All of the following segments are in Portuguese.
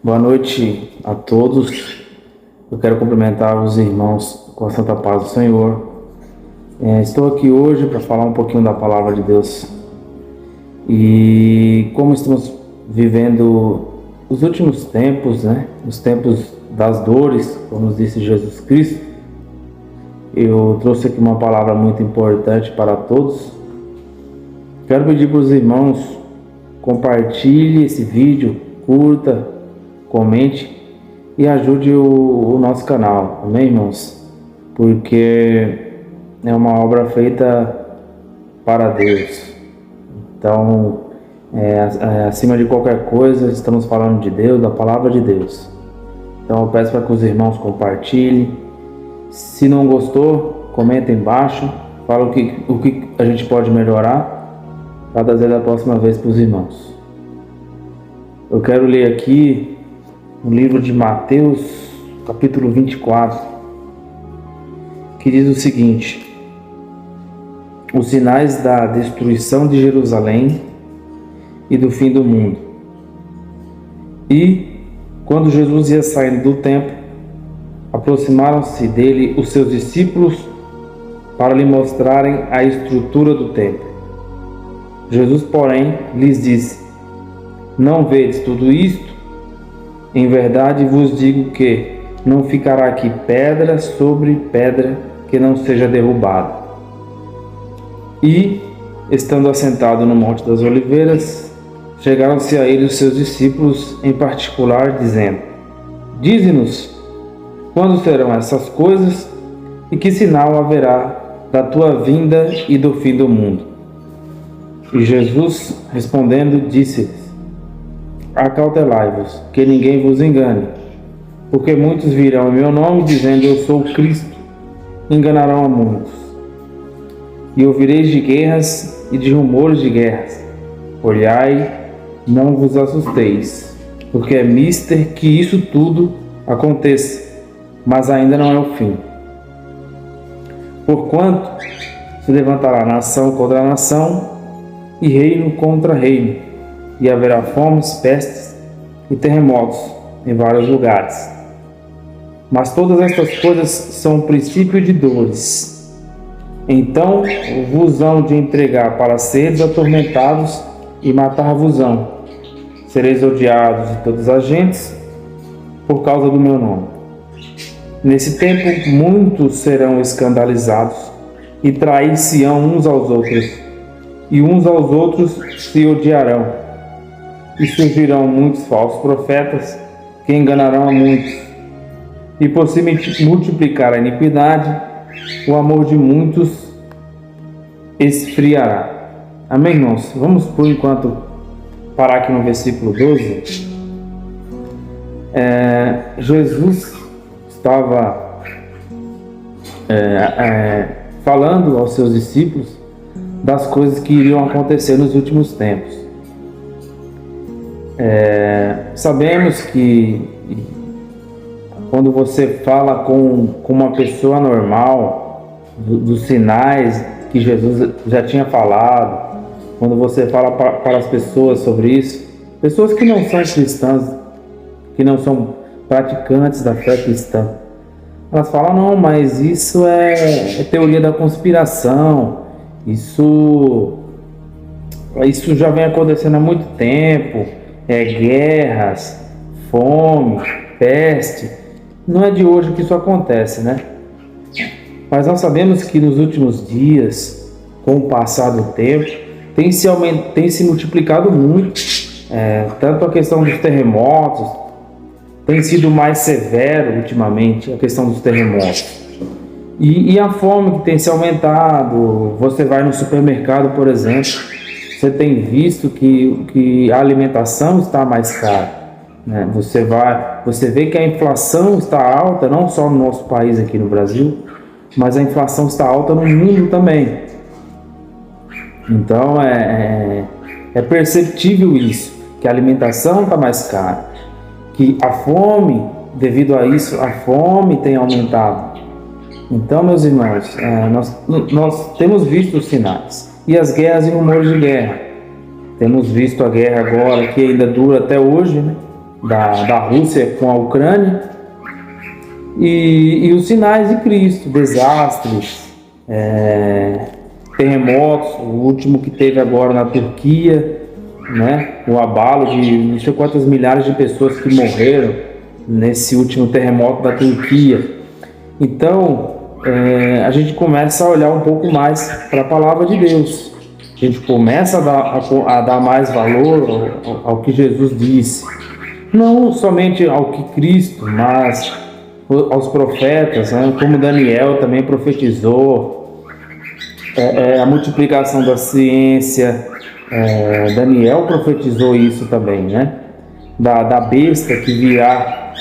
Boa noite a todos. Eu quero cumprimentar os irmãos com a santa paz do Senhor. Estou aqui hoje para falar um pouquinho da palavra de Deus. E como estamos vivendo os últimos tempos, os tempos das dores, como nos disse Jesus Cristo, eu trouxe aqui uma palavra muito importante para todos. Quero pedir para os irmãos, compartilhe esse vídeo, curta, comente e ajude o nosso canal, amém, irmãos? Porque é uma obra feita para Deus. Então, acima de qualquer coisa, estamos falando de Deus, da palavra de Deus. Então eu peço para que os irmãos compartilhem. Se não gostou, comenta embaixo, fala o que a gente pode melhorar para trazer da próxima vez para os irmãos. Eu quero ler aqui no livro de Mateus, capítulo 24, que diz o seguinte: os sinais da destruição de Jerusalém e do fim do mundo. E, quando Jesus ia saindo do templo, aproximaram-se dele os seus discípulos para lhe mostrarem a estrutura do templo. Jesus, porém, lhes disse: não vedes tudo isto? Em verdade vos digo que não ficará aqui pedra sobre pedra que não seja derrubada. E, estando assentado no Monte das Oliveiras, chegaram-se a ele os seus discípulos em particular, dizendo: dize-nos, quando serão essas coisas e que sinal haverá da tua vinda e do fim do mundo? E Jesus, respondendo, disse-lhes: acautelai-vos, que ninguém vos engane, porque muitos virão em meu nome, dizendo: eu sou o Cristo, enganarão a muitos. E ouvireis de guerras e de rumores de guerras. Olhai, não vos assusteis, porque é mister que isso tudo aconteça, mas ainda não é o fim. Porquanto se levantará nação contra nação, e reino contra reino, e haverá fomes, pestes e terremotos em vários lugares. Mas todas estas coisas são o princípio de dores. Então vos hão de entregar para seres atormentados e matar-vos-ão. Sereis odiados de todas as gentes por causa do meu nome. Nesse tempo muitos serão escandalizados e trair-se-ão uns aos outros, e uns aos outros se odiarão. E surgirão muitos falsos profetas que enganarão a muitos. E por se multiplicar a iniquidade, o amor de muitos esfriará. Amém, irmãos? Vamos por enquanto parar aqui no versículo 12. Jesus estava falando aos seus discípulos das coisas que iriam acontecer nos últimos tempos. Sabemos que quando você fala com uma pessoa normal dos sinais que Jesus já tinha falado, quando você fala para as pessoas sobre isso, pessoas que não são cristãs, que não são praticantes da fé cristã, elas falam: não, mas isso é teoria da conspiração, isso já vem acontecendo há muito tempo, guerras, fome, peste, não é de hoje que isso acontece, né? Mas nós sabemos que nos últimos dias, com o passar do tempo, tem se multiplicado muito, tanto a questão dos terremotos, tem sido mais severo ultimamente a questão dos terremotos, e a fome que tem se aumentado. Você vai no supermercado, por exemplo, você tem visto que a alimentação está mais cara, né? Você vê que a inflação está alta, não só no nosso país aqui no Brasil, mas a inflação está alta no mundo também. Então é perceptível isso, que a alimentação está mais cara, que a fome, devido a isso, a fome tem aumentado. Então, meus irmãos, nós temos visto os sinais. E as guerras e rumores de guerra. Temos visto a guerra agora, que ainda dura até hoje, né? da Rússia com a Ucrânia, e os sinais de Cristo, desastres, terremotos, o último que teve agora na Turquia, né? O abalo de não sei quantas milhares de pessoas que morreram nesse último terremoto da Turquia. Então, a gente começa a olhar um pouco mais para a palavra de Deus. A gente começa a dar mais valor ao que Jesus disse. Não somente ao que Cristo, mas aos profetas, né? Como Daniel também profetizou, a multiplicação da ciência. Daniel profetizou isso também, né? Da besta que virá,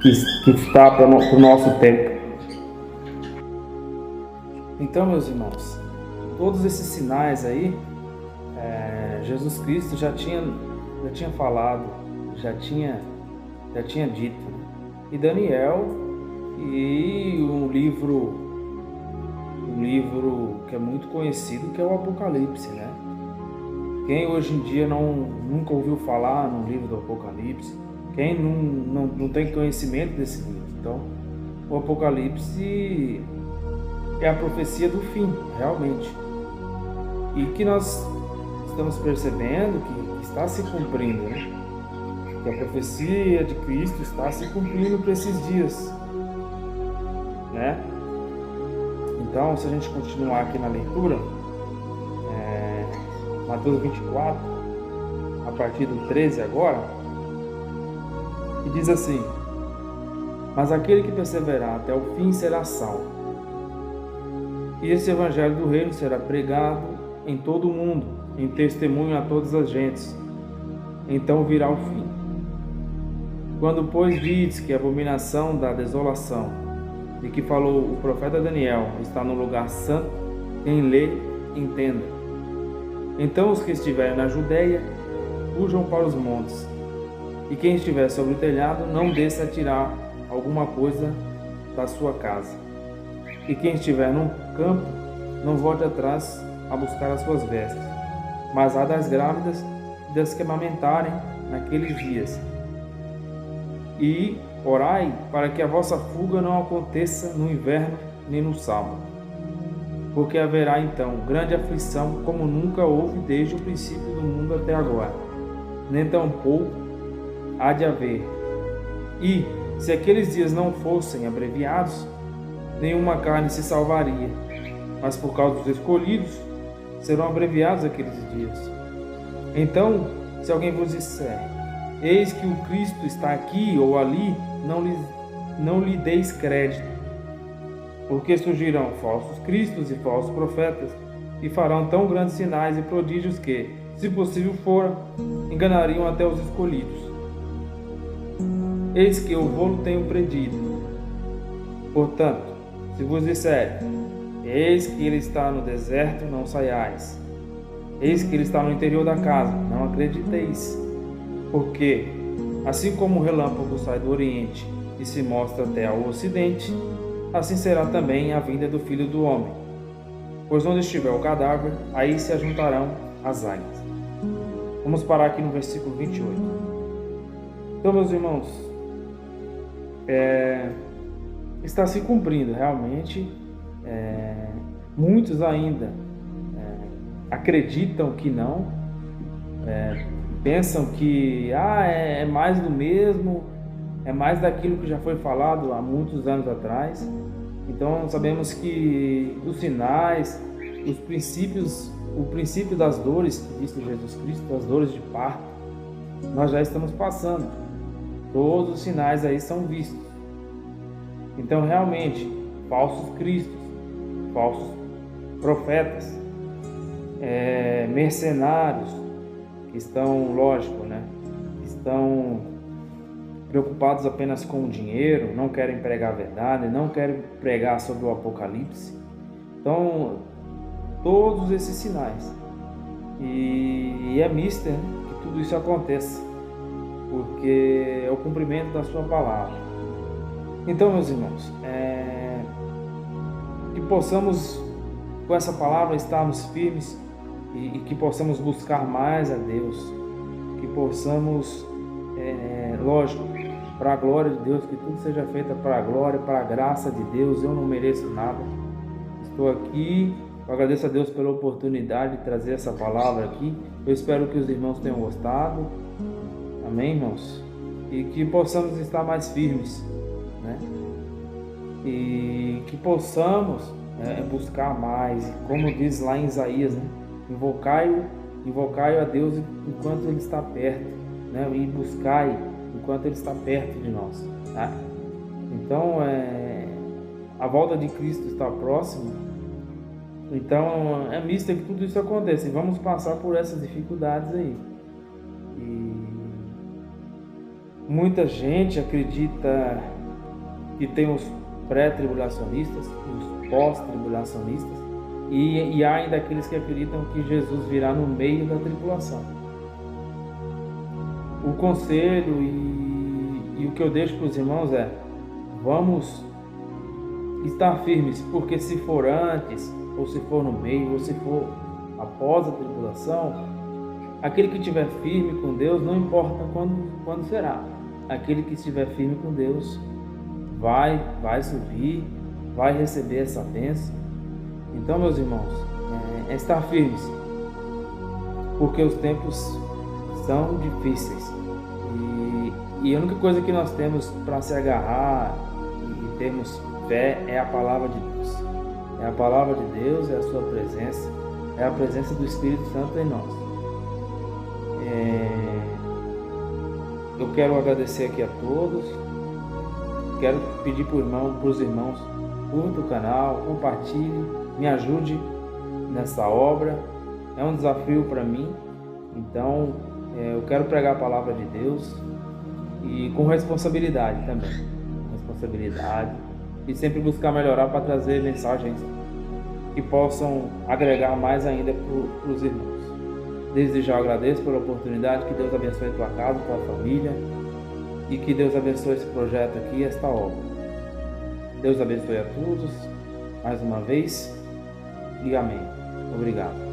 que está para o nosso tempo. Então, meus irmãos, todos esses sinais aí, Jesus Cristo já tinha falado, já tinha dito. E Daniel, e um livro que é muito conhecido, que é o Apocalipse, né? Quem hoje em dia nunca ouviu falar no livro do Apocalipse, quem não tem conhecimento desse livro? Então, o Apocalipse é a profecia do fim, realmente. E que nós estamos percebendo que está se cumprindo, né? Que a profecia de Cristo está se cumprindo para esses dias, né? Então, se a gente continuar aqui na leitura, Mateus 24, a partir do 13 agora, que diz assim: mas aquele que perseverar até o fim será salvo. E esse evangelho do reino será pregado em todo o mundo, em testemunho a todas as gentes. Então virá o fim. Quando, pois, vides que a abominação da desolação, de que falou o profeta Daniel, está no lugar santo, quem lê, entenda. Então os que estiverem na Judéia, fujam para os montes, e quem estiver sobre o telhado, não desça a tirar alguma coisa da sua casa. E quem estiver no campo, não volte atrás a buscar as suas vestes. Mas há das grávidas e das que amamentarem naqueles dias. E orai para que a vossa fuga não aconteça no inverno nem no sábado. Porque haverá então grande aflição, como nunca houve desde o princípio do mundo até agora, nem tampouco há de haver. E, se aqueles dias não fossem abreviados, nenhuma carne se salvaria, mas por causa dos escolhidos, serão abreviados aqueles dias. Então, se alguém vos disser, eis que o Cristo está aqui ou ali, não lhe deis crédito, porque surgirão falsos cristos e falsos profetas, e farão tão grandes sinais e prodígios que, se possível for, enganariam até os escolhidos. Eis que eu vou-lo tenho predito. Portanto, se vos disser, eis que ele está no deserto, não saiais. Eis que ele está no interior da casa, não acrediteis. Porque, assim como o relâmpago sai do oriente e se mostra até ao ocidente, assim será também a vinda do Filho do Homem. Pois onde estiver o cadáver, aí se ajuntarão as águias. Vamos parar aqui no versículo 28. Então, meus irmãos, está se cumprindo realmente. Muitos ainda acreditam que não, pensam que é mais do mesmo, é mais daquilo que já foi falado há muitos anos atrás. Então sabemos que os sinais, os princípios, o princípio das dores que disse Jesus Cristo, as dores de parto, nós já estamos passando. Todos os sinais aí são vistos. Então realmente, falsos cristos, falsos profetas, mercenários, que estão, lógico, né, estão preocupados apenas com o dinheiro, não querem pregar a verdade, não querem pregar sobre o Apocalipse. Então, todos esses sinais. E é mister que tudo isso aconteça, porque é o cumprimento da sua palavra. Então, meus irmãos, que possamos, com essa palavra, estarmos firmes e que possamos buscar mais a Deus, que possamos lógico, para a glória de Deus, que tudo seja feito para a glória, para a graça de Deus. Eu não mereço nada. Estou aqui, eu agradeço a Deus pela oportunidade de trazer essa palavra aqui. Eu espero que os irmãos tenham gostado. Amém, irmãos? E que possamos estar mais firmes, né? E que possamos buscar mais, como diz lá em Isaías, né? Invocai a Deus enquanto Ele está perto, né? E buscai enquanto Ele está perto de nós, tá? Então, a volta de Cristo está próxima. Então, é misto que tudo isso aconteça. E vamos passar por essas dificuldades aí. E muita gente acredita que tem os pré-tribulacionistas, os pós-tribulacionistas, e há ainda aqueles que acreditam que Jesus virá no meio da tribulação. O conselho e o que eu deixo para os irmãos é: vamos estar firmes, porque se for antes, ou se for no meio, ou se for após a tribulação, aquele que estiver firme com Deus, não importa quando será, aquele que estiver firme com Deus vai subir, vai receber essa bênção. Então, meus irmãos, estar firmes, porque os tempos são difíceis, e a única coisa que nós temos para se agarrar e termos fé é a palavra de Deus. É a palavra de Deus, é a sua presença, é a presença do Espírito Santo em nós. Eu quero agradecer aqui a todos. Quero pedir para os irmãos, curta o canal, compartilhe, me ajude nessa obra. É um desafio para mim. Então, eu quero pregar a palavra de Deus e com responsabilidade também. Responsabilidade. E sempre buscar melhorar para trazer mensagens que possam agregar mais ainda para os irmãos. Desde já eu agradeço pela oportunidade. Que Deus abençoe a tua casa, a tua família. E que Deus abençoe esse projeto aqui, esta obra. Deus abençoe a todos, mais uma vez, e amém. Obrigado.